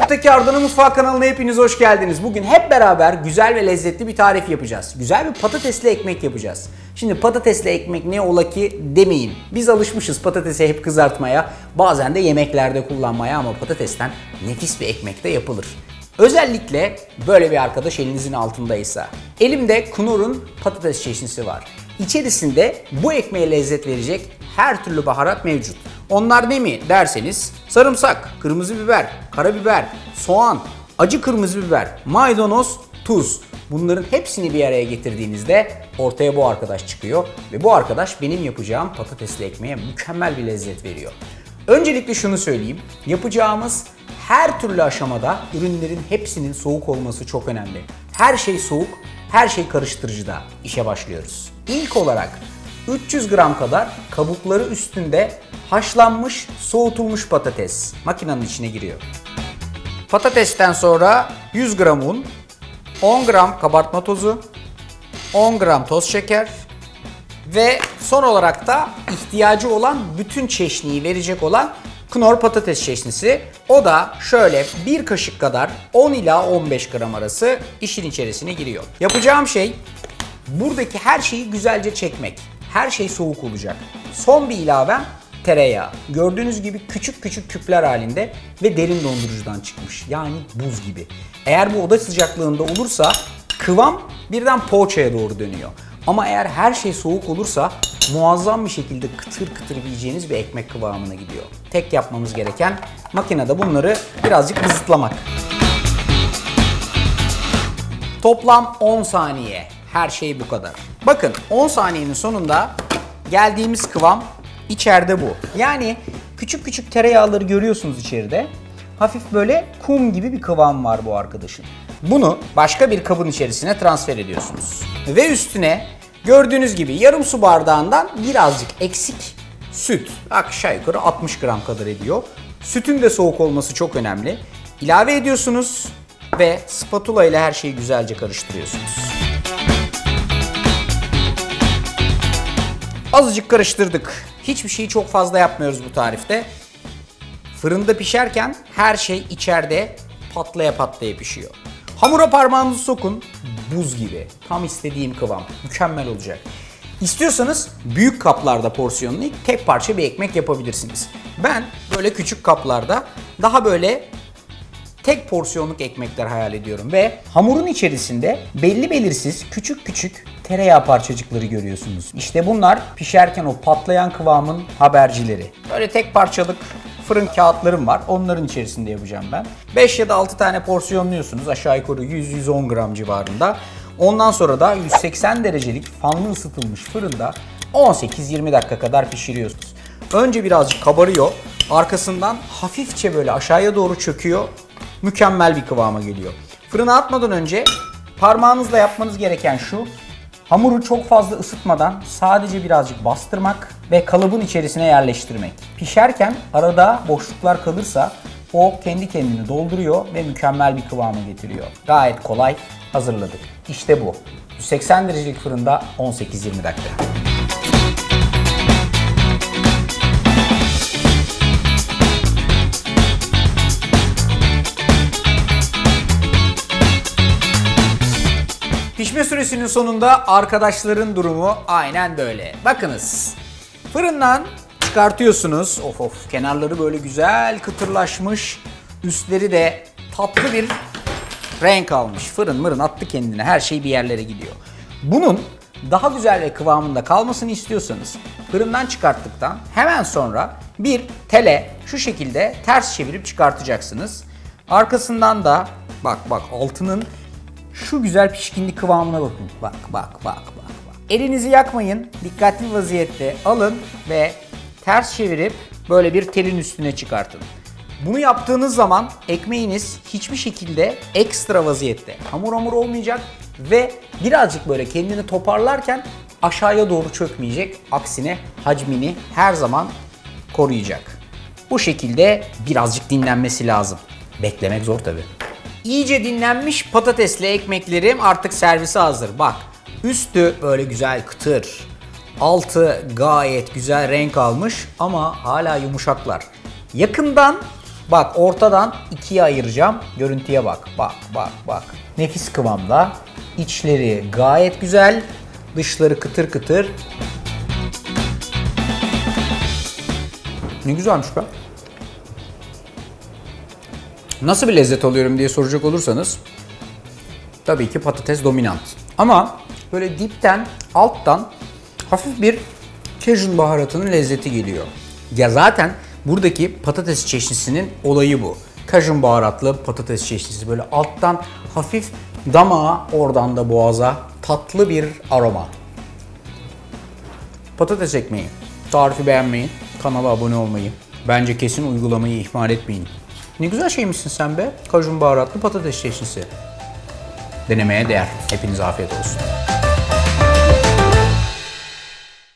YouTube'daki Arda'nın Mutfağı kanalına hepiniz hoş geldiniz. Bugün hep beraber güzel ve lezzetli bir tarif yapacağız. Güzel bir patatesli ekmek yapacağız. Şimdi patatesli ekmek ne ola ki demeyin. Biz alışmışız patatesi hep kızartmaya, bazen de yemeklerde kullanmaya ama patatesten nefis bir ekmek de yapılır. Özellikle böyle bir arkadaş elinizin altındaysa. Elimde Knorr'un patates çeşnisi var. İçerisinde bu ekmeğe lezzet verecek her türlü baharat mevcut. Onlar ne mi derseniz sarımsak, kırmızı biber, karabiber, soğan, acı kırmızı biber, maydanoz, tuz. Bunların hepsini bir araya getirdiğinizde ortaya bu arkadaş çıkıyor ve bu arkadaş benim yapacağım patatesli ekmeğe mükemmel bir lezzet veriyor. Öncelikle şunu söyleyeyim. Yapacağımız her türlü aşamada ürünlerin hepsinin soğuk olması çok önemli. Her şey soğuk, her şey karıştırıcıda. İşe başlıyoruz. İlk olarak 300 gram kadar kabukları üstünde haşlanmış, soğutulmuş patates makinenin içine giriyor. Patatesten sonra 100 gram un, 10 gram kabartma tozu, 10 gram toz şeker ve son olarak da ihtiyacı olan bütün çeşniyi verecek olan Knorr patates çeşnisi. O da şöyle bir kaşık kadar 10 ila 15 gram arası işin içerisine giriyor. Yapacağım şey buradaki her şeyi güzelce çekmek. Her şey soğuk olacak. Son bir ilavem tereyağı. Gördüğünüz gibi küçük küçük küpler halinde ve derin dondurucudan çıkmış. Yani buz gibi. Eğer bu oda sıcaklığında olursa kıvam birden poğaçaya doğru dönüyor. Ama eğer her şey soğuk olursa muazzam bir şekilde kıtır kıtır yiyeceğiniz bir ekmek kıvamına gidiyor. Tek yapmamız gereken makinede bunları birazcık bızıtlamak. Toplam 10 saniye. Her şey bu kadar. Bakın 10 saniyenin sonunda geldiğimiz kıvam içeride bu. Yani küçük küçük tereyağları görüyorsunuz içeride. Hafif böyle kum gibi bir kıvam var bu arkadaşın. Bunu başka bir kabın içerisine transfer ediyorsunuz. Ve üstüne gördüğünüz gibi yarım su bardağından birazcık eksik süt. Aşağı yukarı 60 gram kadar ediyor. Sütün de soğuk olması çok önemli. İlave ediyorsunuz ve spatula ile her şeyi güzelce karıştırıyorsunuz. Azıcık karıştırdık. Hiçbir şeyi çok fazla yapmıyoruz bu tarifte. Fırında pişerken her şey içeride patlaya patlaya pişiyor. Hamura parmağınızı sokun. Buz gibi. Tam istediğim kıvam. Mükemmel olacak. İstiyorsanız büyük kaplarda porsiyonlayıp tek parça bir ekmek yapabilirsiniz. Ben böyle küçük kaplarda daha böyle tek porsiyonluk ekmekler hayal ediyorum ve hamurun içerisinde belli belirsiz küçük küçük tereyağı parçacıkları görüyorsunuz. İşte bunlar pişerken o patlayan kıvamın habercileri. Böyle tek parçalık fırın kağıtlarım var. Onların içerisinde yapacağım ben. 5 ya da 6 tane porsiyonluyorsunuz. Aşağı yukarı 100-110 gram civarında. Ondan sonra da 180 derecelik fanlı ısıtılmış fırında 18-20 dakika kadar pişiriyorsunuz. Önce birazcık kabarıyor. Arkasından hafifçe böyle aşağıya doğru çöküyor. Mükemmel bir kıvama geliyor. Fırına atmadan önce parmağınızla yapmanız gereken şu. Hamuru çok fazla ısıtmadan sadece birazcık bastırmak ve kalıbın içerisine yerleştirmek. Pişerken arada boşluklar kalırsa o kendi kendini dolduruyor ve mükemmel bir kıvama getiriyor. Gayet kolay hazırladık. İşte bu. 180 derecelik fırında 18-20 dakika. Pişme süresinin sonunda arkadaşların durumu aynen böyle. Bakınız. Fırından çıkartıyorsunuz. Of of. Kenarları böyle güzel kıtırlaşmış. Üstleri de tatlı bir renk almış. Fırın mırın attı kendine. Her şey bir yerlere gidiyor. Bunun daha güzel ve kıvamında kalmasını istiyorsanız fırından çıkarttıktan hemen sonra bir tele şu şekilde ters çevirip çıkartacaksınız. Arkasından da bak altının şu güzel pişkinlik kıvamına bakın. Bak. Elinizi yakmayın. Dikkatli vaziyette alın ve ters çevirip böyle bir telin üstüne çıkartın. Bunu yaptığınız zaman ekmeğiniz hiçbir şekilde ekstra vaziyette hamur olmayacak ve birazcık böyle kendini toparlarken aşağıya doğru çökmeyecek. Aksine hacmini her zaman koruyacak. Bu şekilde birazcık dinlenmesi lazım. Beklemek zor tabii. İyice dinlenmiş patatesli ekmeklerim artık servise hazır. Bak, üstü böyle güzel kıtır. Altı gayet güzel renk almış ama hala yumuşaklar. Yakından Bak ortadan ikiye ayıracağım. Görüntüye bak. Bak bak bak. Nefis kıvamda. İçleri gayet güzel. Dışları kıtır kıtır. Ne güzelmiş be. Nasıl bir lezzet alıyorum diye soracak olursanız tabii ki patates dominant. Ama böyle dipten, alttan hafif bir Cajun baharatının lezzeti geliyor. Ya zaten buradaki patates çeşnisinin olayı bu. Cajun baharatlı patates çeşnisi. Böyle alttan hafif damağa, oradan da boğaza tatlı bir aroma. Patates ekmeği. Tarifi beğenmeyi, kanala abone olmayı, bence kesin uygulamayı ihmal etmeyin. Ne güzel şeymişsin sen be. Cajun baharatlı patates çeşnisi. Denemeye değer. Hepinize afiyet olsun.